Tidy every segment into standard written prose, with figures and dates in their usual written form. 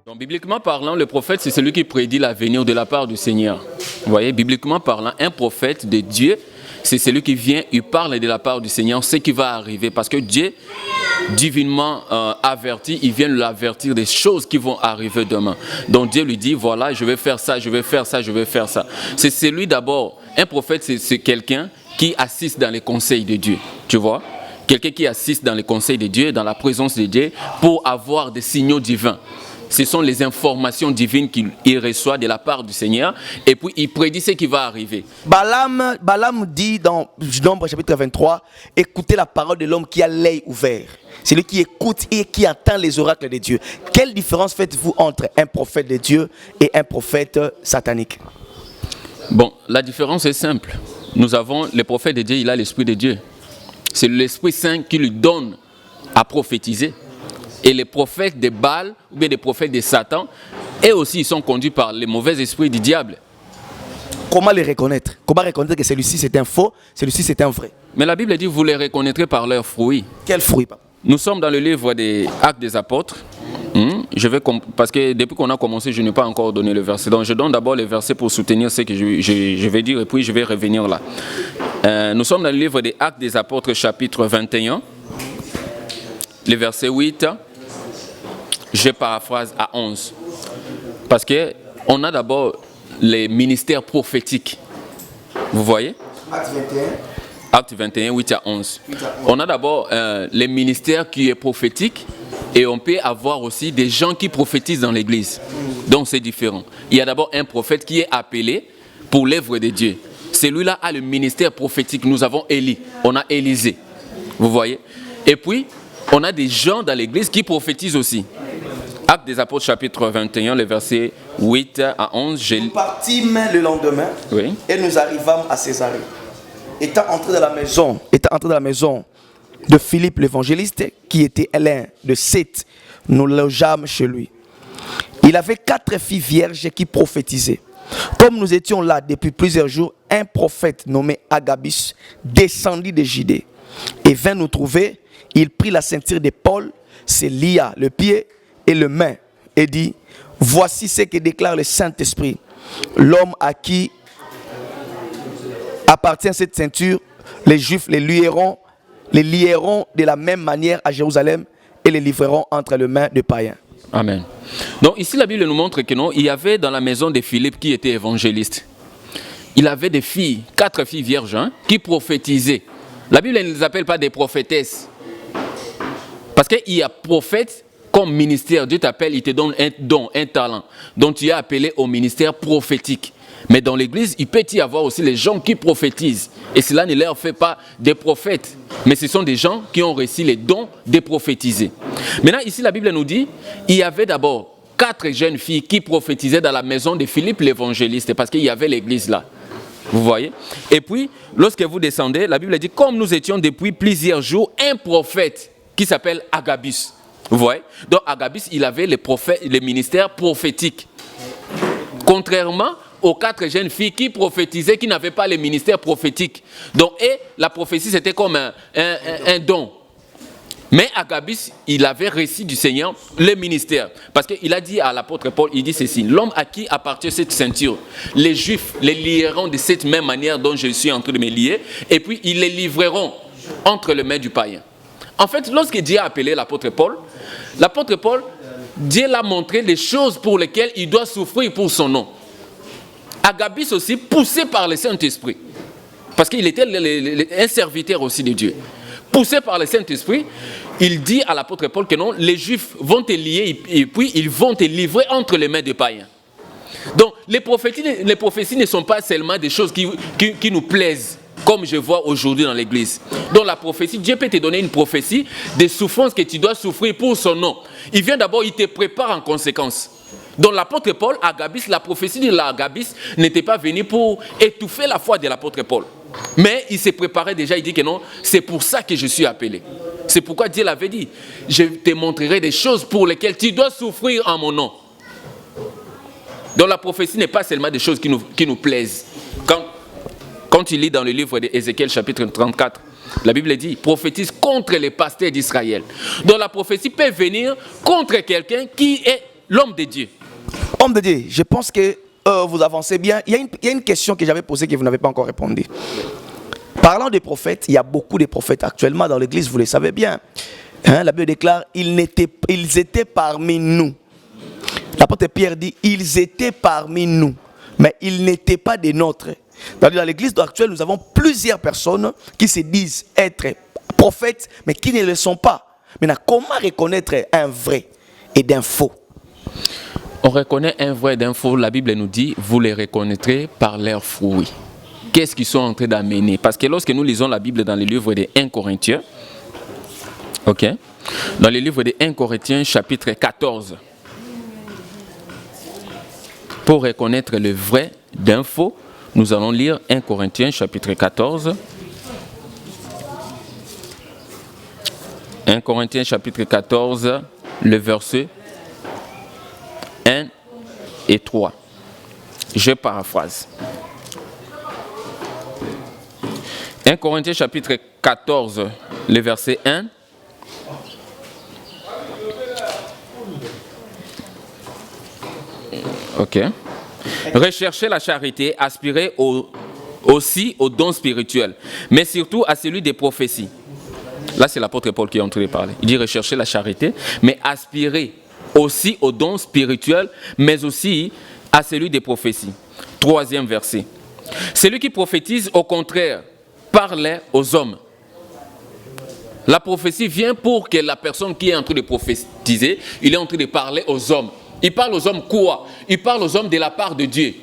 Donc, bibliquement parlant, le prophète, c'est celui qui prédit l'avenir de la part du Seigneur. Vous voyez, bibliquement parlant, un prophète de Dieu, c'est celui qui vient, il parle de la part du Seigneur, ce qui va arriver. Parce que Dieu, divinement averti, il vient l'avertir des choses qui vont arriver demain. Donc Dieu lui dit, voilà, je vais faire ça, je vais faire ça, je vais faire ça. C'est celui d'abord, un prophète, c'est quelqu'un qui assiste dans les conseils de Dieu, tu vois. Quelqu'un qui assiste dans les conseils de Dieu, dans la présence de Dieu, pour avoir des signaux divins. Ce sont les informations divines qu'il reçoit de la part du Seigneur. Et puis, il prédit ce qui va arriver. Balaam dit dans Nombre chapitre 23, écoutez la parole de l'homme qui a l'œil ouvert. C'est lui qui écoute et qui entend les oracles de Dieu. Quelle différence faites-vous entre un prophète de Dieu et un prophète satanique? Bon, la différence est simple. Nous avons le prophète de Dieu, il a l'Esprit de Dieu. C'est l'Esprit Saint qui lui donne à prophétiser. Et les prophètes de Baal, ou bien les prophètes de Satan, eux aussi, ils sont conduits par les mauvais esprits du diable. Comment les reconnaître? Comment reconnaître que celui-ci c'est un faux, celui-ci c'est un vrai? Mais la Bible dit, vous les reconnaîtrez par leurs fruits. Quels fruits, papa? Nous sommes dans le livre des Actes des Apôtres. Parce que depuis qu'on a commencé, je n'ai pas encore donné le verset. Donc je donne d'abord le verset pour soutenir ce que je vais dire et puis je vais revenir là. Nous sommes dans le livre des Actes des Apôtres, chapitre 21, le verset 8. Je paraphrase à 11. Parce qu'on a d'abord les ministères prophétiques. Vous voyez? Acte 21. Acte 21, 8 à 11. On a d'abord les ministères qui est prophétique et on peut avoir aussi des gens qui prophétisent dans l'église. Donc c'est différent. Il y a d'abord un prophète qui est appelé pour l'œuvre de Dieu. Celui-là a le ministère prophétique. Nous avons Élie, on a Élisée. Vous voyez? Et puis, on a des gens dans l'église qui prophétisent aussi. Actes des Apôtres, chapitre 21, les versets 8 à 11. Nous partîmes le lendemain et nous arrivâmes à Césarée. Étant entré dans la maison de Philippe l'évangéliste, qui était l'un de 7, nous logeâmes chez lui. Il avait 4 filles vierges qui prophétisaient. Comme nous étions là depuis plusieurs jours, un prophète nommé Agabus descendit de Judée et vint nous trouver. Il prit la ceinture de Paul, se lia le pied et le main et dit, voici ce que déclare le Saint-Esprit. L'homme à qui appartient cette ceinture, les Juifs les lieront de la même manière à Jérusalem et les livreront entre les mains de païens. Amen. Donc ici la Bible nous montre que non, il y avait dans la maison de Philippe qui était évangéliste. Il avait des filles, 4 filles vierges qui prophétisaient. La Bible ne les appelle pas des prophétesses. Parce qu'il y a prophète comme ministère. Dieu t'appelle, il te donne un don, un talent. Donc tu es appelé au ministère prophétique. Mais dans l'église, il peut y avoir aussi les gens qui prophétisent. Et cela ne leur fait pas des prophètes. Mais ce sont des gens qui ont reçu les dons de prophétiser. Maintenant, ici, la Bible nous dit, il y avait d'abord 4 jeunes filles qui prophétisaient dans la maison de Philippe l'évangéliste. Parce qu'il y avait l'église là. Vous voyez? Et puis, lorsque vous descendez, la Bible dit, comme nous étions depuis plusieurs jours, un prophète qui s'appelle Agabus. Vous voyez? Donc Agabus, il avait les ministères prophétiques. Contrairement aux 4 jeunes filles qui prophétisaient, qui n'avaient pas les ministères prophétiques. Donc, la prophétie, c'était comme un don. Mais Agabus, il avait reçu du Seigneur le ministère. Parce qu'il a dit à l'apôtre Paul, il dit ceci, l'homme à qui appartient cette ceinture, les Juifs les lieront de cette même manière dont je suis en train de me lier, et puis ils les livreront entre les mains du païen. En fait, lorsque Dieu a appelé l'apôtre Paul, Dieu l'a montré les choses pour lesquelles il doit souffrir pour son nom. Agabus aussi, poussé par le Saint-Esprit, parce qu'il était un serviteur aussi de Dieu. Poussé par le Saint-Esprit, il dit à l'apôtre Paul que non, les Juifs vont te lier et puis ils vont te livrer entre les mains des païens. Donc, les prophéties ne sont pas seulement des choses qui nous plaisent, comme je vois aujourd'hui dans l'église. Donc la prophétie, Dieu peut te donner une prophétie des souffrances que tu dois souffrir pour son nom. Il vient d'abord, il te prépare en conséquence. Donc l'apôtre Paul, Agabus, la prophétie de l'Agabus n'était pas venue pour étouffer la foi de l'apôtre Paul. Mais il s'est préparé déjà, il dit que non, c'est pour ça que je suis appelé. C'est pourquoi Dieu l'avait dit, je te montrerai des choses pour lesquelles tu dois souffrir en mon nom. Donc la prophétie n'est pas seulement des choses qui nous plaisent. Quand tu lis dans le livre d'Ézéchiel chapitre 34, la Bible dit, prophétise contre les pasteurs d'Israël. Donc la prophétie peut venir contre quelqu'un qui est l'homme de Dieu. Homme de Dieu, je pense que vous avancez bien. Il y a une question que j'avais posée que vous n'avez pas encore répondu. Parlant des prophètes, il y a beaucoup de prophètes actuellement dans l'église, vous le savez bien. Hein, la Bible déclare, ils étaient parmi nous. L'apôtre Pierre dit, ils étaient parmi nous, mais ils n'étaient pas des nôtres. Dans l'église actuelle, nous avons plusieurs personnes qui se disent être prophètes, mais qui ne le sont pas. Maintenant, comment reconnaître un vrai et d'un faux? On reconnaît un vrai d'un faux. La Bible nous dit, vous les reconnaîtrez par leurs fruits. Qu'est-ce qu'ils sont en train d'amener? Parce que lorsque nous lisons la Bible dans le livre de 1 Corinthiens, ok, dans le livre de 1 Corinthiens chapitre 14, pour reconnaître le vrai d'un faux, nous allons lire 1 Corinthiens chapitre 14. 1 Corinthiens chapitre 14, le verset 1 et 3. Je paraphrase. 1 Corinthiens chapitre 14, le verset 1. Ok. Recherchez la charité, aspirez aussi aux dons spirituels, mais surtout à celui des prophéties. Là, c'est l'apôtre Paul qui est en train de parler. Il dit recherchez la charité, mais aspirez aussi aux dons spirituels, mais aussi à celui des prophéties. Troisième verset. Celui qui prophétise, au contraire, parle aux hommes. La prophétie vient pour que la personne qui est en train de prophétiser, il est en train de parler aux hommes. Il parle aux hommes quoi? Il parle aux hommes de la part de Dieu.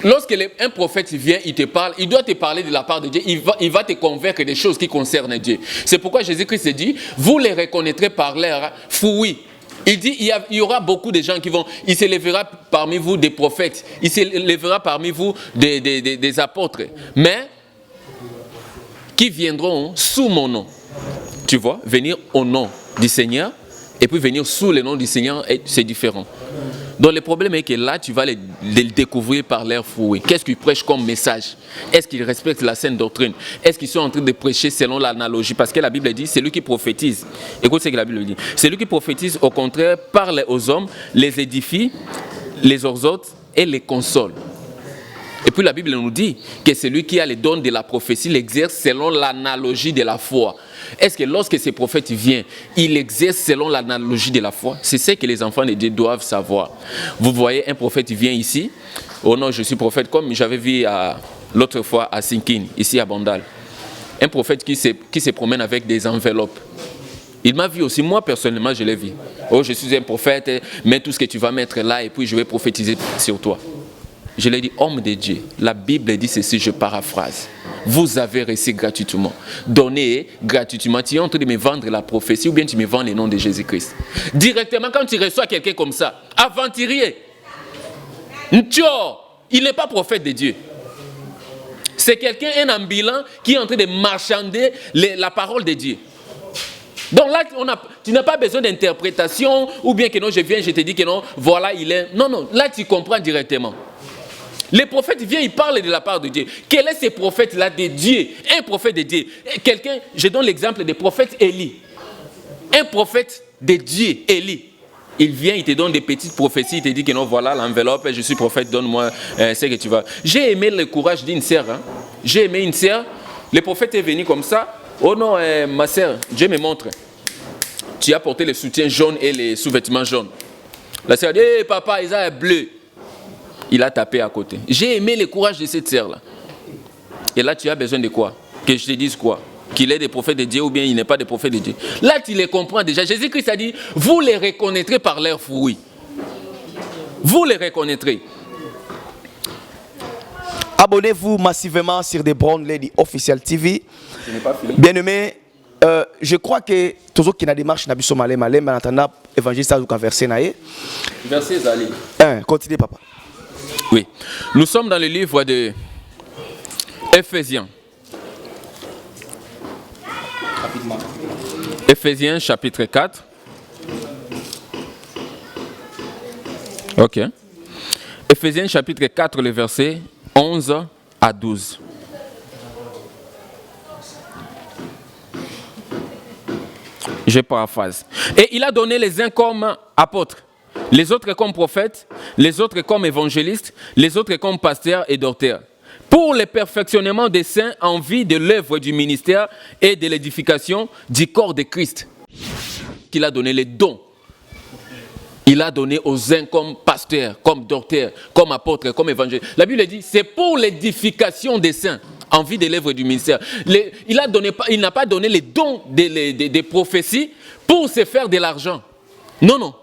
Lorsque un prophète vient, il te parle, il doit te parler de la part de Dieu, il va te convaincre des choses qui concernent Dieu. C'est pourquoi Jésus-Christ dit, vous les reconnaîtrez par leurs fruits. Il dit, il y aura beaucoup de gens qui vont, il s'élèvera parmi vous des prophètes, il s'élèvera parmi vous des apôtres, mais qui viendront sous mon nom. Tu vois, venir au nom du Seigneur, et puis venir sous le nom du Seigneur, c'est différent. Donc le problème est que là, tu vas les découvrir par leurs fruits. Qu'est-ce qu'ils prêchent comme message? Est-ce qu'ils respectent la saine doctrine? Est-ce qu'ils sont en train de prêcher selon l'analogie? Parce que la Bible dit, c'est lui qui prophétise. Écoute ce que la Bible dit. C'est lui qui prophétise, au contraire, parle aux hommes, les édifie, les exhorte et les console. Et puis la Bible nous dit que celui qui a les dons de la prophétie l'exerce selon l'analogie de la foi. Est-ce que lorsque ces prophètes viennent, ils exercent selon l'analogie de la foi? C'est ce que les enfants de Dieu doivent savoir. Vous voyez, un prophète vient ici. Oh non, je suis prophète, comme j'avais vu l'autre fois à Sinkin, ici à Bandal. Un prophète qui se promène avec des enveloppes. Il m'a vu aussi, moi personnellement je l'ai vu. Oh, je suis un prophète, mets tout ce que tu vas mettre là et puis je vais prophétiser sur toi. Je l'ai dit, homme de Dieu, la Bible dit ceci, je paraphrase. Vous avez reçu gratuitement. Donnez gratuitement. Tu es en train de me vendre la prophétie ou bien tu me vends le nom de Jésus-Christ. Directement, quand tu reçois quelqu'un comme ça, aventurier, il n'est pas prophète de Dieu. C'est quelqu'un, un ambulant, qui est en train de marchander la parole de Dieu. Donc là, tu n'as pas besoin d'interprétation ou bien que non, je viens, je te dis que non, voilà, il est... Non, non, là, tu comprends directement. Les prophètes viennent, ils parlent de la part de Dieu. Quel est ce prophète-là de Dieu? Un prophète de Dieu. Quelqu'un, je donne l'exemple du prophète Élie. Un prophète de Dieu, Élie. Il vient, il te donne des petites prophéties, il te dit que non, voilà l'enveloppe, je suis prophète, donne-moi ce que tu vas. J'ai aimé le courage d'une sœur. Hein. J'ai aimé une sœur. Le prophète est venu comme ça. Oh non, ma sœur, Dieu me montre. Tu as porté le soutien jaune et les sous-vêtements jaunes. La sœur dit, hey, papa, ils sont bleus. Il a tapé à côté. J'ai aimé le courage de cette sœur-là. Et là, tu as besoin de quoi? Que je te dise quoi? Qu'il est des prophètes de Dieu ou bien il n'est pas des prophètes de Dieu. Là, tu les comprends déjà. Jésus-Christ a dit, vous les reconnaîtrez par leurs fruits. Vous les reconnaîtrez. Abonnez-vous massivement sur The Brown Lady Official TV. Bien-aimés, je crois que tous ceux qui ont la démarche n'abusent pas malé, mais en attendant, évangéliste a verset naïe. Verset Zali. Continuez, papa. Oui. Nous sommes dans le livre de Éphésiens. Rapidement. Éphésiens chapitre 4. Ok. Éphésiens chapitre 4, le verset 11 à 12. Je paraphrase. Et il a donné les uns comme apôtres, les autres comme prophètes, les autres comme évangélistes, les autres comme pasteurs et docteurs, pour le perfectionnement des saints en vue de l'œuvre du ministère et de l'édification du corps de Christ. Il a donné les dons. Il a donné aux uns comme pasteurs, comme docteurs, comme apôtres, comme évangélistes. La Bible dit, c'est pour l'édification des saints en vue de l'œuvre du ministère. Il n'a pas donné les dons des prophéties pour se faire de l'argent. Non, non.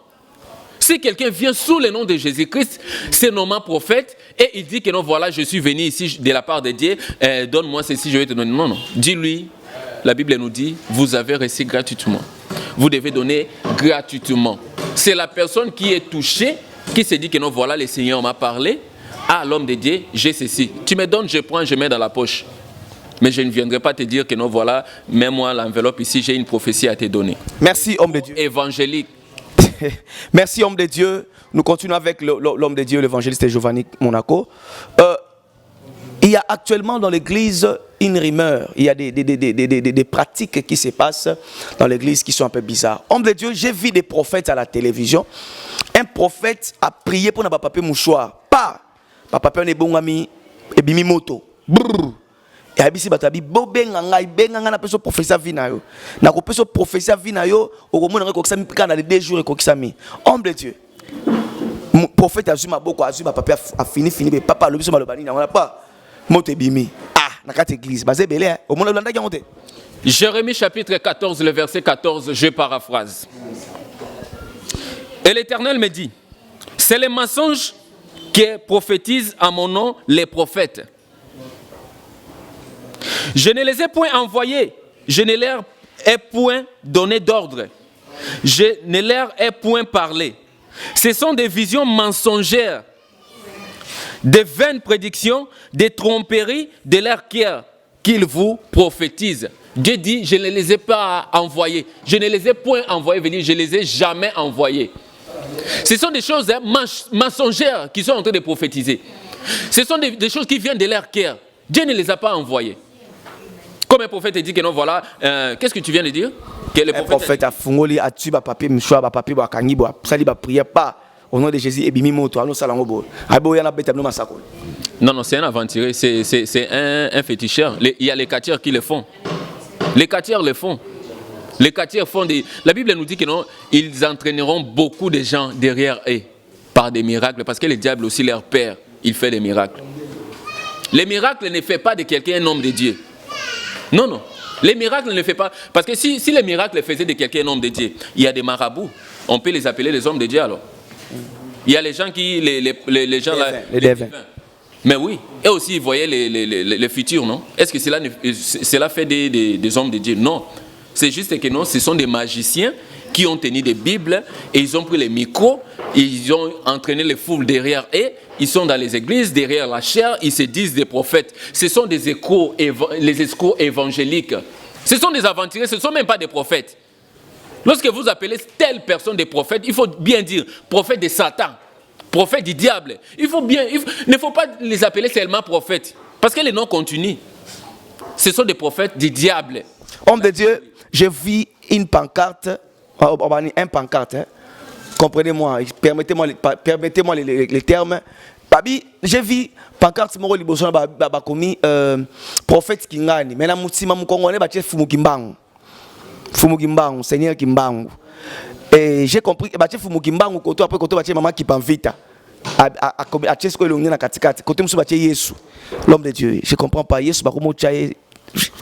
Si quelqu'un vient sous le nom de Jésus-Christ, c'est nommé prophète, et il dit que non, voilà, je suis venu ici de la part de Dieu, donne-moi ceci, je vais te donner. Non, non. Dis-lui, la Bible nous dit, vous avez reçu gratuitement. Vous devez donner gratuitement. C'est la personne qui est touchée, qui se dit que non, voilà, le Seigneur m'a parlé. Ah, l'homme de Dieu, j'ai ceci. Tu me donnes, je prends, je mets dans la poche. Mais je ne viendrai pas te dire que non, voilà, mets-moi l'enveloppe ici, j'ai une prophétie à te donner. Merci, homme de Dieu. Évangélique. Merci, homme de Dieu. Nous continuons avec l'homme de Dieu, l'évangéliste Giovanni Monaco. Il y a actuellement dans l'église une rumeur. Il y a des pratiques qui se passent dans l'église qui sont un peu bizarres. Homme de Dieu, j'ai vu des prophètes à la télévision. Un prophète a prié pour ne pas papier mouchoir. Pas. Papa ne bon ami et bimi moto. Brrr. Et abisi batabi bobenga na peso professeur vinayo. Na ko peso professeur vinayo o ko mona ko kisami kana les 2 jours ko kisami. Homme de Dieu. Prophète azuma boko azuma papa a fini papa lo biso malobani na on pas moto e bimi. Ah, na kati église basé belé o mona landa ngonte. Jérémie chapitre 14 le verset 14, je paraphrase. Et l'Éternel me dit, c'est les mensonges qui prophétisent à mon nom les prophètes. Je ne les ai point envoyés, je ne leur ai point donné d'ordre, je ne leur ai point parlé. Ce sont des visions mensongères, des vaines prédictions, des tromperies de leur cœur qu'ils vous prophétisent. Dieu dit, je ne les ai pas envoyés, je ne les ai point envoyés venir, je ne les ai jamais envoyés. Ce sont des choses mensongères qui sont en train de prophétiser. Ce sont des choses qui viennent de leur cœur. Dieu ne les a pas envoyées. Comme un prophète dit que non, voilà, qu'est-ce que tu viens de dire? Un prophète a fungoli a tué papier mouchoir papier ba kangi ba sali ba prière pas au nom de Jésus et bimi moto ano salango bo. Abo yana beta no masako. Non, c'est un aventurier, c'est un féticheur. Il y a les quartiers qui le font. Les quartiers le font. Les quartiers font des... La Bible nous dit que non, ils entraîneront beaucoup de gens derrière eux par des miracles, parce que le diable aussi, leur père, il fait des miracles. Les miracles ne fait pas de quelqu'un un homme de Dieu. Non, non. Les miracles ne fait pas... Parce que si les miracles faisaient de quelqu'un un homme de Dieu, il y a des marabouts. On peut les appeler les hommes de Dieu alors. Il y a les gens qui... Les gens là... Les devins. Mais oui. Et aussi, ils voyaient les futurs, non? Est-ce que cela fait des hommes de Dieu? Non. C'est juste que non, ce sont des magiciens qui ont tenu des Bibles et ils ont pris les micros, ils ont entraîné les foules derrière eux, ils sont dans les églises, derrière la chair, ils se disent des prophètes. Ce sont des escrocs, les escrocs évangéliques. Ce sont des aventuriers, ce ne sont même pas des prophètes. Lorsque vous appelez telle personne des prophètes, il faut bien dire prophète de Satan, prophète du diable. Il ne faut pas les appeler seulement prophètes, parce que les noms continuent. Ce sont des prophètes du diable. Homme de Dieu, je vis une pancarte, un pancarte, hein. Comprenez-moi, permettez-moi les termes. Babi, j'ai vu pancarte moko liboso ba komi prophète Kingani, mais na mutima mukongone ba Fumu Kimbangu, Seigneur Kimbangu. Et j'ai compris ba Fumu Kimbangu koto après koto ba maman Kipamvita. A Chesko elongi na katikati, koto musu ba Yesu. L'homme de Dieu, je comprends pas Yesu ba komo chaye.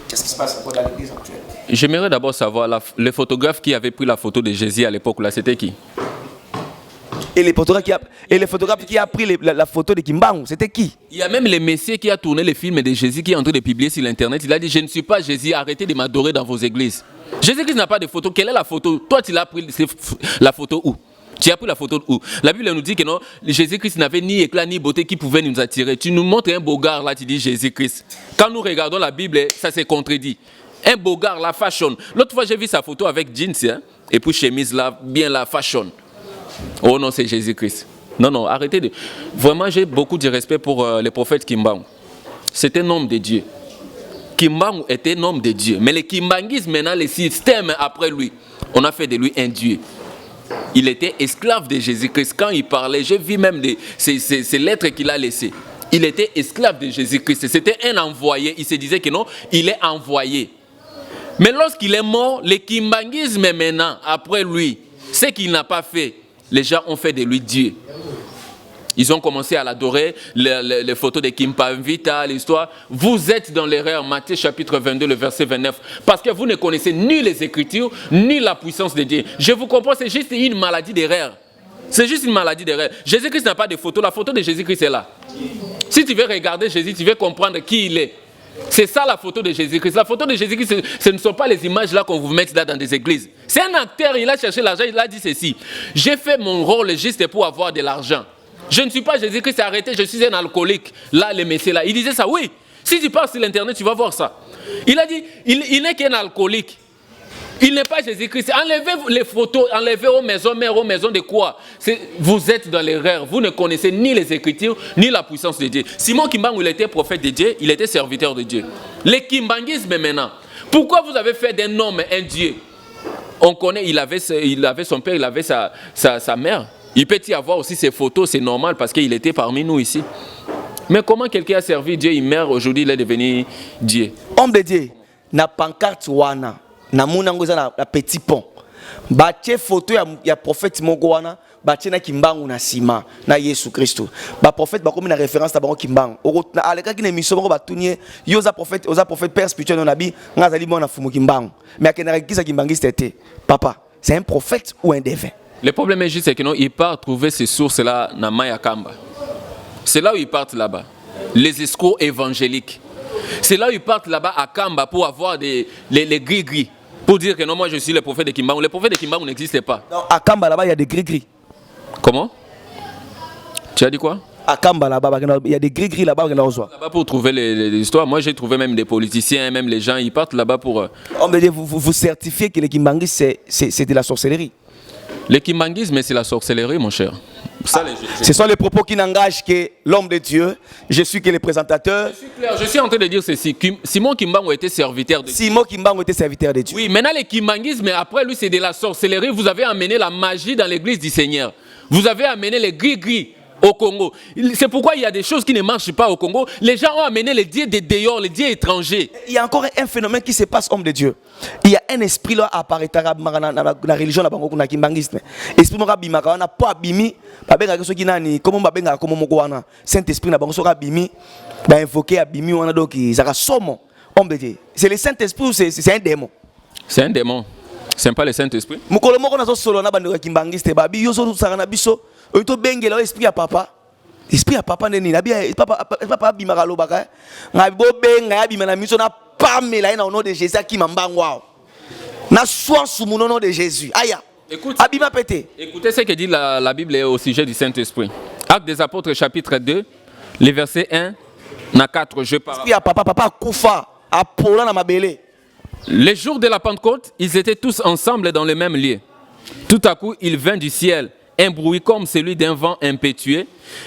Qu'est-ce qui se passe dans l'église actuelle? J'aimerais d'abord savoir, le photographe qui avait pris la photo de Jésus à l'époque, là, c'était qui? Et le photographe qui a pris la photo de Kimbangu, c'était qui? Il y a même le messier qui a tourné le film de Jésus qui est en train de publier sur l'internet. Il a dit, je ne suis pas Jésus, arrêtez de m'adorer dans vos églises. Jésus-Christ n'a pas de photo. Quelle est la photo? Toi, tu l'as pris la photo où? Tu as pris la photo où? La Bible nous dit que non, Jésus-Christ n'avait ni éclat ni beauté qui pouvait nous attirer. Tu nous montres un beau gars là, tu dis Jésus-Christ. Quand nous regardons la Bible, ça s'est contredit. Un beau gars, la fashion. L'autre fois, j'ai vu sa photo avec jeans, hein, et puis chemise là, bien la fashion. Oh non, c'est Jésus-Christ. Non, non, arrêtez de... Vraiment, j'ai beaucoup de respect pour le prophète Kimbangu. C'est un homme de Dieu. Kimbangu était un homme de Dieu. Mais les Kimbanguistes, maintenant, les systèmes après lui, on a fait de lui un Dieu. Il était esclave de Jésus-Christ. Quand il parlait, j'ai vu même ces lettres qu'il a laissées. Il était esclave de Jésus-Christ. C'était un envoyé. Il se disait que non, il est envoyé. Mais lorsqu'il est mort, les Kimbanguismes maintenant, après lui, ce qu'il n'a pas fait, les gens ont fait de lui Dieu. Ils ont commencé à l'adorer, les photos de Kimpavita, l'histoire. Vous êtes dans l'erreur, Matthieu chapitre 22, le verset 29. Parce que vous ne connaissez ni les Écritures, ni la puissance de Dieu. Je vous comprends, c'est juste une maladie d'erreur. C'est juste une maladie d'erreur. Jésus-Christ n'a pas de photo. La photo de Jésus-Christ est là. Si tu veux regarder Jésus, tu veux comprendre qui il est. C'est ça la photo de Jésus-Christ. La photo de Jésus-Christ, ce ne sont pas les images là qu'on vous met là dans des églises. C'est un acteur, il a cherché l'argent, il a dit ceci. J'ai fait mon rôle juste pour avoir de l'argent. Je ne suis pas Jésus-Christ, arrêté, je suis un alcoolique. Là, le messieurs là, il disait ça, oui. Si tu pars sur l'internet, tu vas voir ça. Il a dit, il n'est qu'un alcoolique. Il n'est pas Jésus-Christ. Enlevez les photos, enlevez aux maisons, mères, aux maisons de quoi? Vous êtes dans l'erreur. Vous ne connaissez ni les Écritures, ni la puissance de Dieu. Simon Kimbangu, il était prophète de Dieu, il était serviteur de Dieu. Les Kimbanguismes maintenant. Pourquoi vous avez fait d'un homme un Dieu? On connaît, il avait son père, il avait sa mère. Il peut y avoir aussi ses photos, c'est normal parce qu'il était parmi nous ici. Mais comment quelqu'un a servi Dieu, il meurt, aujourd'hui il est devenu Dieu? Homme de Dieu, na pancarte wana. Na munango za na petit pont batie photo ya prophète Mogowana batie na Kimbangu na sima na Yesu Kristo ba prophète bakomi na référence ta bango Kimbangu na aleka ki na émission bango batunye yo za prophète père spirituel na nabi ngazali mona fumu Kimbangu mais akena kisa Kimbangiste était papa c'est un prophète ou un défunt. Le problème est juste que non, il part trouver ces sources là na Maya Kamba. C'est là où ils partent là-bas, les escrocs évangéliques. C'est là où ils partent là-bas à Kamba pour avoir les gris-gris. Pour dire que non, moi je suis le prophète de Kimbangu. Le prophète de Kimbangu n'existait pas. Non, à Kamba là-bas, il y a des gris-gris. Comment? Tu as dit quoi? À Kamba là-bas, il y a des gris-gris là-bas. Là-bas pour trouver les histoires. Moi j'ai trouvé même des politiciens, même les gens, ils partent là-bas pour... Vous certifiez que les Kimbanguistes, c'est de la sorcellerie. Le kimbanguisme, c'est la sorcellerie, mon cher. Ça, ce sont les propos qui n'engagent que l'homme de Dieu. Je suis que le présentateur. Je suis clair, je suis en train de dire ceci. Simon Kimbangu était serviteur de Dieu. Simon Kimbangu était serviteur de Dieu. Oui, maintenant le kimbanguisme, après lui, c'est de la sorcellerie. Vous avez amené la magie dans l'église du Seigneur. Vous avez amené les gris-gris au Congo. C'est pourquoi il y a des choses qui ne marchent pas au Congo. Les gens ont amené les dieux de dehors, les dieux étrangers. Il y a encore un phénomène qui se passe, homme de Dieu. Il y a un esprit là apparaît dans la religion na kimbangisme. Esprit mo bimaka na po abimi, ba benga ke soki nani, comment ba benga comme moko wana. Saint-Esprit na bango soka bimi, ba invoquer abimi wana doki zaka somo. Homme de Dieu. C'est le Saint-Esprit ou c'est un démon? C'est un démon. C'est pas le Saint-Esprit. Mukolo moko na so solo na bando kimbangiste ba bi yo so saka na biso. Oito bengela esprit ya papa. Esprit ya papa neni na bi papa bimaka lobaka. Ngabo benga ya bimana miso na pamela na au nom de Jésus qui m'embangwa. Na soin sous mon nom de Jésus. Aya. Écoutez ce que dit la Bible au sujet du Saint-Esprit. Actes des Apôtres chapitre 2, les versets 1 à 4. Je parle. Les jours de la Pentecôte, ils étaient tous ensemble dans le même lieu. Tout à coup, il vint du ciel un bruit comme celui d'un vent impétueux,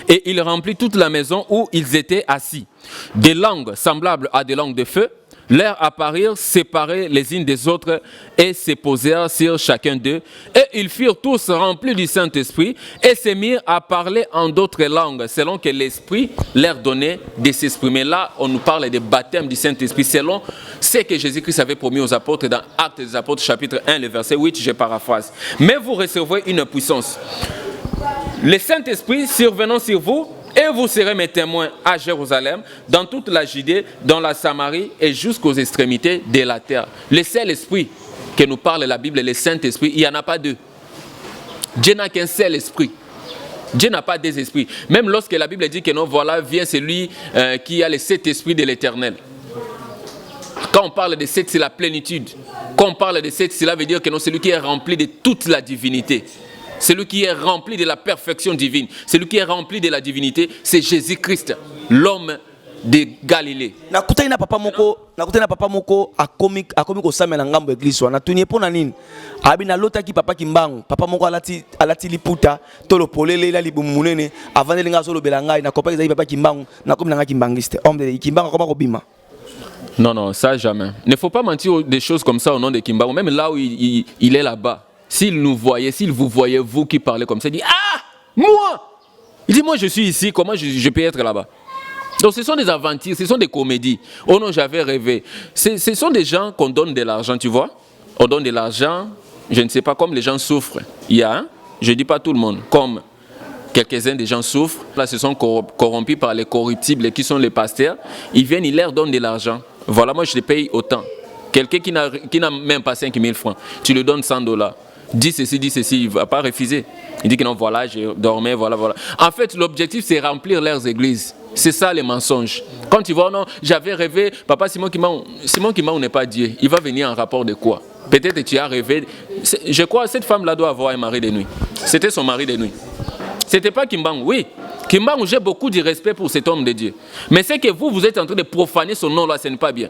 et il remplit toute la maison où ils étaient assis. Des langues semblables à des langues de feu leur apparurent séparées les unes des autres et se posèrent sur chacun d'eux. Et ils furent tous remplis du Saint-Esprit et se mirent à parler en d'autres langues, selon que l'Esprit leur donnait de s'exprimer. Là, on nous parle des baptêmes du Saint-Esprit, selon ce que Jésus-Christ avait promis aux apôtres dans Actes des Apôtres, chapitre 1, le verset 8, je paraphrase. Mais vous recevrez une puissance. Le Saint-Esprit survenant sur vous, et vous serez mes témoins à Jérusalem, dans toute la Judée, dans la Samarie et jusqu'aux extrémités de la terre. Le seul esprit que nous parle la Bible, le Saint-Esprit, il n'y en a pas deux. Dieu n'a qu'un seul esprit. Dieu n'a pas deux esprits. Même lorsque la Bible dit que non, voilà, vient celui qui a les sept esprits de l'Éternel. Quand on parle de 7, c'est la plénitude. Quand on parle de 7, cela veut dire que non, celui qui est rempli de toute la divinité. Celui qui est rempli de la perfection divine. Celui qui est rempli de la divinité, c'est Jésus-Christ, l'homme de Galilée. Nakutani na papa moko akomi ko samela ngambo église wana tunie pona nini abi na lota ki papa kimbangu papa moko alati liputa tolo polele la libumunene avant de nga solo belanga na kopa ezali papa kimbangu na komi na kimbangiste homme de kimbangu koma ko bima. Non, ça jamais. Il ne faut pas mentir des choses comme ça au nom de Kimbangu. Même là où il est là-bas, s'il nous voyait, s'il vous voyait, vous qui parlez comme ça, il dit ah, moi. Il dit moi je suis ici, comment je peux être là-bas? Donc ce sont des aventures, ce sont des comédies. Oh non, j'avais rêvé. Ce sont des gens qu'on donne de l'argent, tu vois. On donne de l'argent, je ne sais pas, comme les gens souffrent. Il y a, hein? Je ne dis pas tout le monde, comme quelques-uns des gens souffrent. Là, se sont corrompus par les corruptibles qui sont les pasteurs. Ils viennent, ils leur donnent de l'argent. Voilà, moi je les paye autant. Quelqu'un qui n'a même pas 5 000 francs, tu lui donnes $100. Dis ceci, il ne va pas refuser. Il dit que non, voilà, je dormais, voilà. En fait, l'objectif, c'est remplir leurs églises. C'est ça les mensonges. Quand tu vois, non, j'avais rêvé, papa Simon Kimbangu n'est pas Dieu. Il va venir en rapport de quoi? Peut-être que tu as rêvé. Je crois que cette femme-là doit avoir un mari de nuit. C'était son mari de nuit. C'était pas Kimbangu, oui. Kimbangu, j'ai beaucoup de respect pour cet homme de Dieu. Mais c'est que vous êtes en train de profaner son nom là, ce n'est pas bien.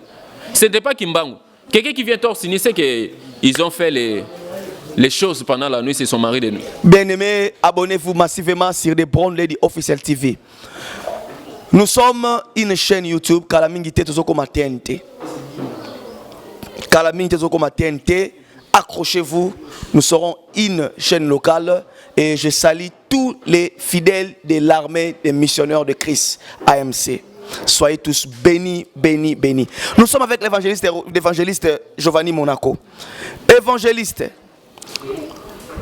Ce n'était pas Kimbangu. Quelqu'un qui vient torsigner, c'est qu'ils ont fait les choses pendant la nuit, c'est son mari de nuit. Bien-aimés, abonnez-vous massivement sur The Brown Lady Official TV. Nous sommes une chaîne YouTube, Kalamingite Tozokoma TNT. Kalamingite Tozokoma TNT, accrochez-vous, nous serons une chaîne locale et je salue tous les fidèles de l'armée des missionnaires de Christ, AMC. Soyez tous bénis, bénis, bénis. Nous sommes avec l'évangéliste Giovanni Monaco. Évangéliste,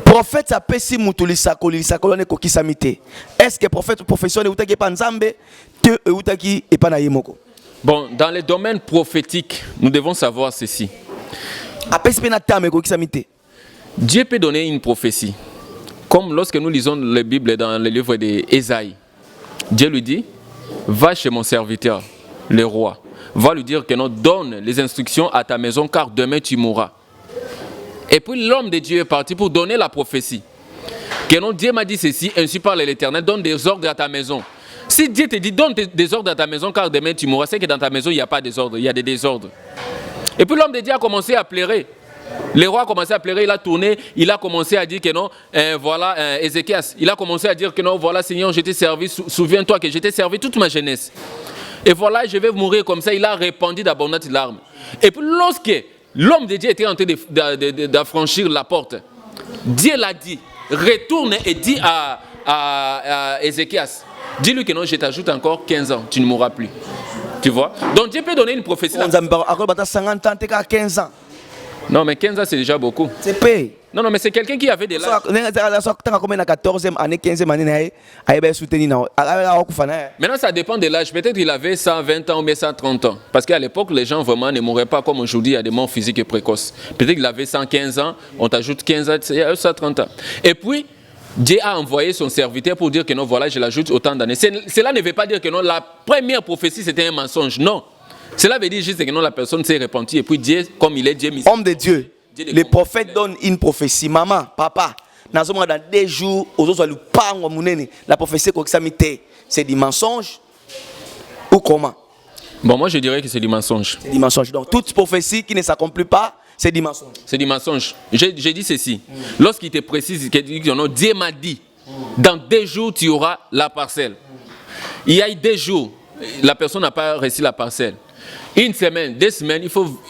prophète apesi mutulisa kolisa kolone kokisamite. Est-ce que prophète professionnel utaki panzambe te utaki epana yemoko? Bon, dans les domaines prophétiques, nous devons savoir ceci. Apesi pena tame kokisamite. Dieu peut donner une prophétie. Comme lorsque nous lisons la Bible dans le livre d'Ésaïe, Dieu lui dit, va chez mon serviteur, le roi. Va lui dire que non, donne les instructions à ta maison car demain tu mourras. Et puis l'homme de Dieu est parti pour donner la prophétie. Que non, Dieu m'a dit ceci, ainsi parle l'Éternel, donne des ordres à ta maison. Si Dieu te dit, donne des ordres à ta maison car demain tu mourras, c'est que dans ta maison il n'y a pas de désordre, il y a des désordres. Et puis l'homme de Dieu a commencé à pleurer. Le roi a commencé à pleurer, il a tourné, il a commencé à dire que non, voilà, Ézéchias, il a commencé à dire que non, voilà Seigneur, je t'ai servi, souviens-toi que je t'ai servi toute ma jeunesse. Et voilà, je vais mourir comme ça, il a répandu d'abondantes larmes. Et puis lorsque l'homme de Dieu était en train d'affranchir la porte, Dieu l'a dit, retourne et dis à Ézéchias, dis-lui que non, je t'ajoute encore 15 ans, tu ne mourras plus. Tu vois? Donc Dieu peut donner une prophétie. 50 ans, 15 ans. Non, mais 15 ans, c'est déjà beaucoup. C'est payé. Non, mais c'est quelqu'un qui avait de l'âge. Maintenant, ça dépend de l'âge. Peut-être qu'il avait 120 ans ou bien 130 ans. Parce qu'à l'époque, les gens vraiment ne mouraient pas comme aujourd'hui, il y a des morts physiques et précoces. Peut-être qu'il avait 115 ans, on t'ajoute 15 ans, il y a 130 ans. Et puis, Dieu a envoyé son serviteur pour dire que non, voilà, je l'ajoute autant d'années. Cela ne veut pas dire que non, la première prophétie, c'était un mensonge. Non. Cela veut dire juste que non, la personne s'est repentie et puis Dieu, comme il est Dieu, homme de Dieu, les prophètes donnent une prophétie. Maman, papa, dans 2 jours, la prophétie c'est du mensonge ou comment? Bon, moi je dirais que c'est du mensonge. C'est du mensonge. Donc toute prophétie qui ne s'accomplit pas, c'est du mensonge. C'est du mensonge. J'ai dit ceci. Lorsqu'il te précise que Dieu m'a dit, dans 2 jours tu auras la parcelle. Il y a eu 2 jours, la personne n'a pas reçu la parcelle. 1 semaine, 2 semaines,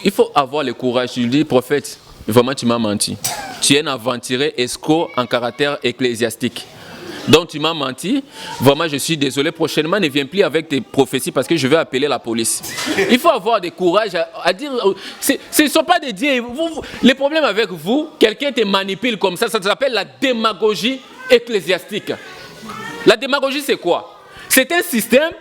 il faut avoir le courage. Je lui dis, prophète, vraiment tu m'as menti. Tu es un aventurier escroc en caractère ecclésiastique. Donc tu m'as menti. Vraiment, je suis désolé. Prochainement, ne viens plus avec tes prophéties parce que je vais appeler la police. Il faut avoir du courage à dire. Ce ne sont pas des dieux. Les problèmes avec vous, quelqu'un te manipule comme ça s'appelle la démagogie ecclésiastique. La démagogie, c'est quoi? C'est un système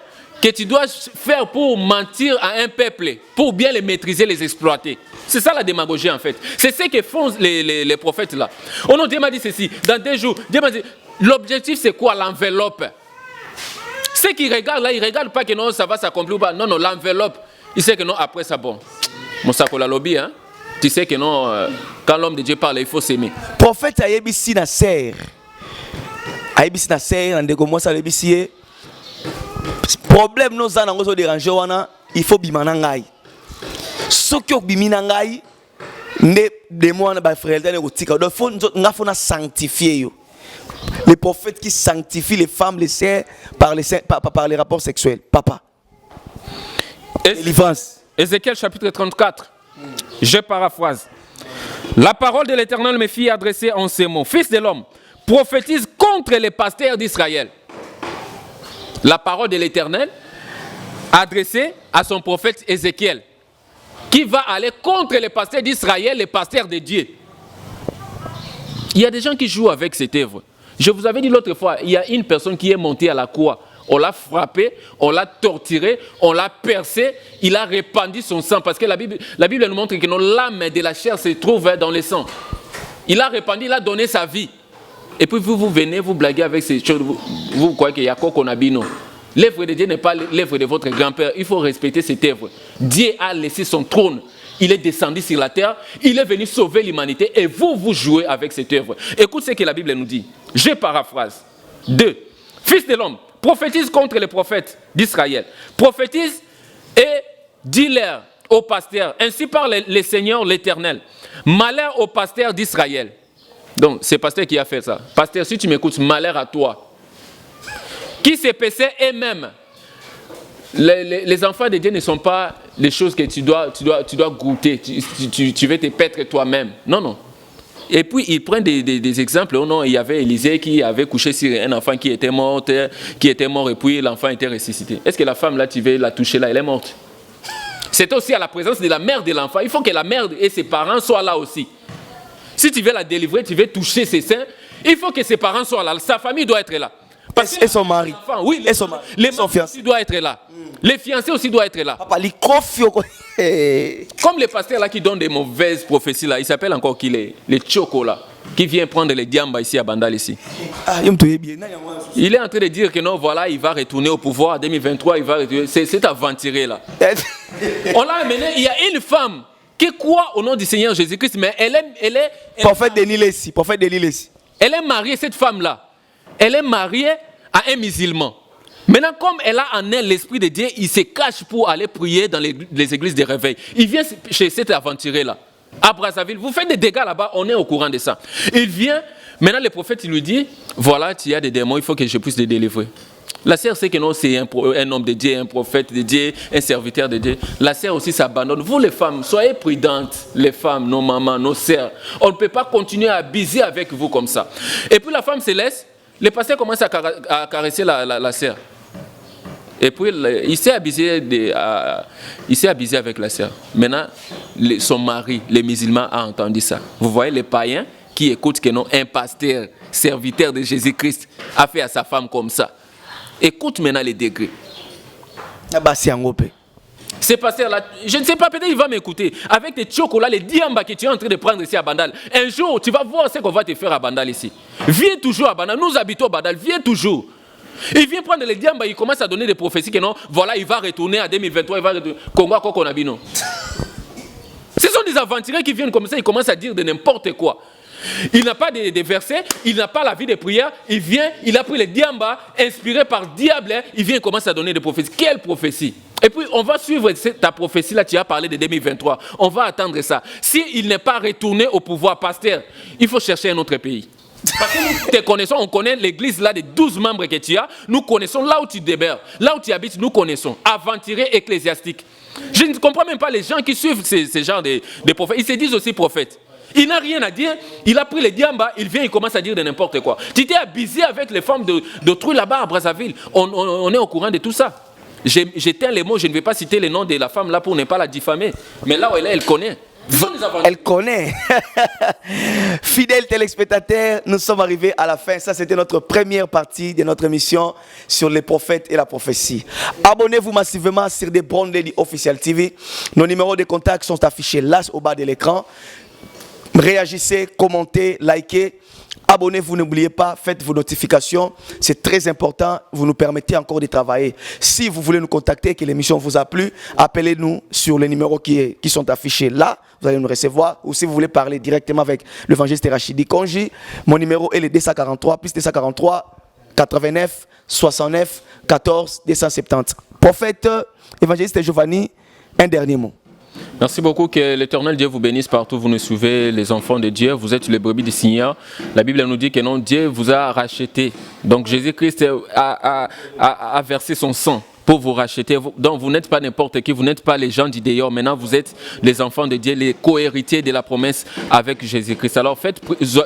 que tu dois faire pour mentir à un peuple, pour bien les maîtriser, les exploiter. C'est ça la démagogie en fait. C'est ce que font les prophètes là. Oh non, Dieu m'a dit ceci, dans 2 jours, Dieu m'a dit, l'objectif c'est quoi? L'enveloppe. Ceux qui regardent là, ils ne regardent pas que non, ça va s'accomplir ou pas. Non, l'enveloppe. Ils savent que non, après ça, bon. Mosakola lobby, hein? Tu sais que non, quand l'homme de Dieu parle, il faut s'aimer. Prophète ayebisi na serre. Ayebisi na serre, on décommence ça ayebisi. Problème nous en a déranger wana, il faut bimana ngai. Sokyo bimina ngai, ne démon ba frère ne rotika. Donc faut na sanctifier yo. Les prophètes qui sanctifient les femmes, les sœurs par les rapports sexuels. Papa. Ézéchiel chapitre 34. Je paraphrase. La parole de l'Éternel me fit adresser en ces mots. Fils de l'homme, prophétise contre les pasteurs d'Israël. La parole de l'Éternel adressée à son prophète Ézéchiel, qui va aller contre les pasteurs d'Israël, les pasteurs de Dieu. Il y a des gens qui jouent avec cette œuvre. Je vous avais dit l'autre fois, il y a une personne qui est montée à la croix. On l'a frappé, on l'a torturé, on l'a percé, il a répandu son sang. Parce que la Bible nous montre que l'âme de la chair se trouve dans le sang. Il a répandu, il a donné sa vie. Et puis vous venez, vous blaguez avec ces choses. Vous croyez qu'il y a quoi qu'on a dit, non. L'œuvre de Dieu n'est pas l'œuvre de votre grand-père. Il faut respecter cette œuvre. Dieu a laissé son trône. Il est descendu sur la terre. Il est venu sauver l'humanité. Et vous jouez avec cette œuvre. Écoute ce que la Bible nous dit. Je paraphrase. 2. Fils de l'homme, prophétise contre les prophètes d'Israël. Prophétise et dis-leur aux pasteurs. Ainsi parle le Seigneur l'Éternel. Malheur aux pasteurs d'Israël. Donc, c'est pasteur qui a fait ça. Pasteur, si tu m'écoutes, malheur à toi. Qui se paissaient eux-mêmes. Les enfants de Dieu ne sont pas les choses que tu dois goûter. Tu veux te paître toi-même. Non, non. Et puis, ils prennent des exemples. Oh non, il y avait Élisée qui avait couché sur un enfant qui était mort, et puis l'enfant était ressuscité. Est-ce que la femme, là, tu veux la toucher là, elle est morte? C'est aussi à la présence de la mère de l'enfant. Il faut que la mère et ses parents soient là aussi. Si tu veux la délivrer, tu veux toucher ses seins, il faut que ses parents soient là. Sa famille doit être là. Parce et son mari. Oui, et son mari. Les fiancés aussi doivent être là. Les fiancés aussi doivent être là. Papa, comme les pasteurs là qui donnent des mauvaises prophéties là, il s'appelle encore qui les chocolats, qui vient prendre les diamba ici à Bandal ici. Il est en train de dire que non, voilà, il va retourner au pouvoir en 2023, il va retourner. C'est aventuré là. On l'a amené, il y a une femme qui croit au nom du Seigneur Jésus-Christ, mais elle est prophète de Nilesi, prophète de Nilesi. Elle est mariée, cette femme-là. Elle est mariée à un musulman. Maintenant, comme elle a en elle l'esprit de Dieu, il se cache pour aller prier dans les églises de réveil. Il vient chez cet aventuré-là, à Brazzaville. Vous faites des dégâts là-bas, on est au courant de ça. Il vient, maintenant le prophète il lui dit, voilà, tu as des démons, il faut que je puisse les délivrer. La sœur sait que non, c'est un homme de Dieu, un prophète de Dieu, un serviteur de Dieu. La sœur aussi s'abandonne. Vous les femmes, soyez prudentes, les femmes, nos mamans, nos sœurs. On ne peut pas continuer à abuser avec vous comme ça. Et puis la femme se laisse, le pasteur commence à caresser la sœur. Et puis il s'est abusé avec la sœur. Maintenant, son mari, le musulman, a entendu ça. Vous voyez les païens qui écoutent que non, un pasteur, serviteur de Jésus-Christ, a fait à sa femme comme ça. Écoute maintenant les degrés. Ce pasteur-là, je ne sais pas, peut-être il va m'écouter. Avec tes chocolats, les diamba que tu es en train de prendre ici à Bandal, un jour, tu vas voir ce qu'on va te faire à Bandal ici. Viens toujours à Bandal, nous habitons à Bandal, viens toujours. Il vient prendre les diamba, il commence à donner des prophéties que non, voilà, il va retourner en 2023, il va retourner. Congo, Kokonabino. Ce sont des aventuriers qui viennent comme ça, ils commencent à dire de n'importe quoi. Il n'a pas de versets, il n'a pas la vie de prière, il vient, il a pris les diamba, inspiré par diable, il vient et commence à donner des prophéties. Quelle prophétie? Et puis on va suivre ta prophétie là, tu as parlé de 2023, on va attendre ça. S'il n'est pas retourné au pouvoir pasteur, il faut chercher un autre pays. Parce que nous te connaissons, on connaît l'église là de 12 membres que tu as, nous connaissons là où tu demeures, là où tu habites, nous connaissons. Aventurier ecclésiastique. Je ne comprends même pas les gens qui suivent ces genres de prophètes, ils se disent aussi prophètes. Il n'a rien à dire, il a pris les diamba, il vient, il commence à dire de n'importe quoi. Tu t'es abusé avec les femmes d'autrui là-bas à Brazzaville. On est au courant de tout ça. J'éteins les mots, je ne vais pas citer le nom de la femme là pour ne pas la diffamer. Mais là où elle est, elle connaît. Elle connaît. Fidèles téléspectateurs, nous sommes arrivés à la fin. Ça, c'était notre première partie de notre émission sur les prophètes et la prophétie. Abonnez-vous massivement sur The Brown Lady Official TV. Nos numéros de contact sont affichés là au bas de l'écran. Réagissez, commentez, likez. Abonnez-vous, n'oubliez pas, faites vos notifications. C'est très important, vous nous permettez encore de travailler. Si vous voulez nous contacter et que l'émission vous a plu, appelez-nous sur les numéros qui sont affichés là. Vous allez nous recevoir. Ou si vous voulez parler directement avec l'évangéliste Rachidi Konji, mon numéro est le 243, plus 243 89 69 14 270. Prophète, évangéliste Giovanni, un dernier mot. Merci beaucoup, que l'Éternel Dieu vous bénisse partout où vous nous suivez, les enfants de Dieu, vous êtes les brebis du Seigneur. La Bible nous dit que non, Dieu vous a racheté. Donc Jésus-Christ a versé son sang pour vous racheter. Donc vous n'êtes pas n'importe qui, vous n'êtes pas les gens du dehors. Maintenant vous êtes les enfants de Dieu, les co-héritiers de la promesse avec Jésus-Christ. Alors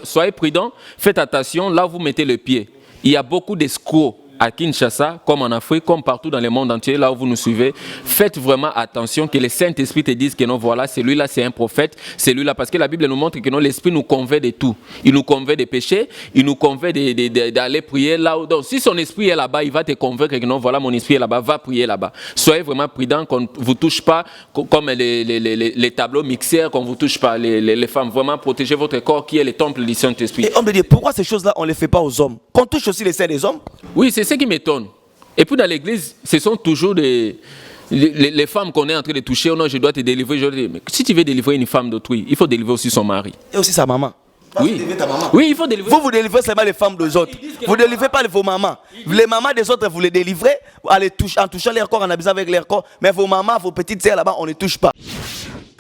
soyez prudents, faites attention, là où vous mettez le pied. Il y a beaucoup d'escrocs à Kinshasa, comme en Afrique, comme partout dans le monde entier, là où vous nous suivez. Faites vraiment attention que le Saint-Esprit te dise que non, voilà, celui-là c'est un prophète, celui-là, parce que la Bible nous montre que non, l'Esprit nous convainc de tout. Il nous convainc des péchés, il nous convainc d'aller prier là où. Donc, si son esprit est là-bas, il va te convaincre que non, voilà, mon esprit est là-bas, va prier là-bas. Soyez vraiment prudents, qu'on ne vous touche pas comme les tableaux mixeurs, qu'on ne vous touche pas les femmes. Vraiment, protégez votre corps qui est le temple du Saint-Esprit. Et homme de Dieu, pourquoi ces choses-là, on ne les fait pas aux hommes? Qu'on touche aussi les seins des hommes? Oui, c'est ce qui m'étonne. Et puis dans l'église, ce sont toujours les femmes qu'on est en train de toucher. Oh non, je dois te délivrer. Mais si tu veux délivrer une femme d'autrui, il faut délivrer aussi son mari. Et aussi sa maman. Oui. Oui, il faut délivrer. Vous délivrez seulement les femmes des autres. Vous ne délivrez pas vos mamans. Les mamans des autres, vous les délivrez en touchant leur corps, en abusant avec leur corps. Mais vos mamans, vos petites sœurs là-bas, on ne touche pas.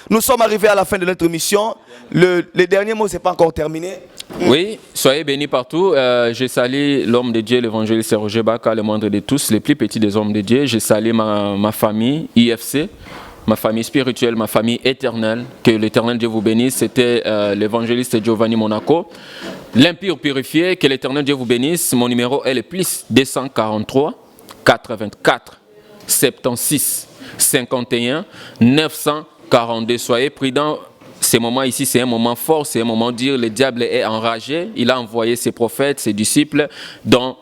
Nous sommes arrivés à la fin de notre émission. Le dernier mot, ce n'est pas encore terminé. Oui, soyez bénis partout. Je salue l'homme de Dieu, l'évangéliste Roger Baka, le moindre de tous, les plus petits des hommes de Dieu. Je salue ma famille, IFC, ma famille spirituelle, ma famille éternelle. Que l'éternel Dieu vous bénisse. C'était l'évangéliste Giovanni Monaco. L'impur purifié, que l'éternel Dieu vous bénisse. Mon numéro est le plus 243 84 76 51 942. Soyez prudents. Ce moment ici, c'est un moment fort, c'est un moment de dire le diable est enragé. Il a envoyé ses prophètes, ses disciples dans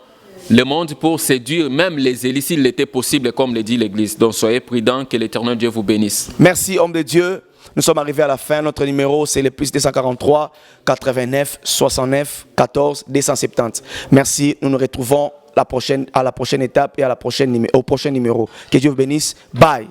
le monde pour séduire même les élites s'il était possible, comme le dit l'Église. Donc soyez prudents, que l'Éternel Dieu vous bénisse. Merci, homme de Dieu. Nous sommes arrivés à la fin. Notre numéro, c'est le plus 243 89 69 14 270. Merci. Nous nous retrouvons à la prochaine étape et au prochain numéro. Que Dieu vous bénisse. Bye.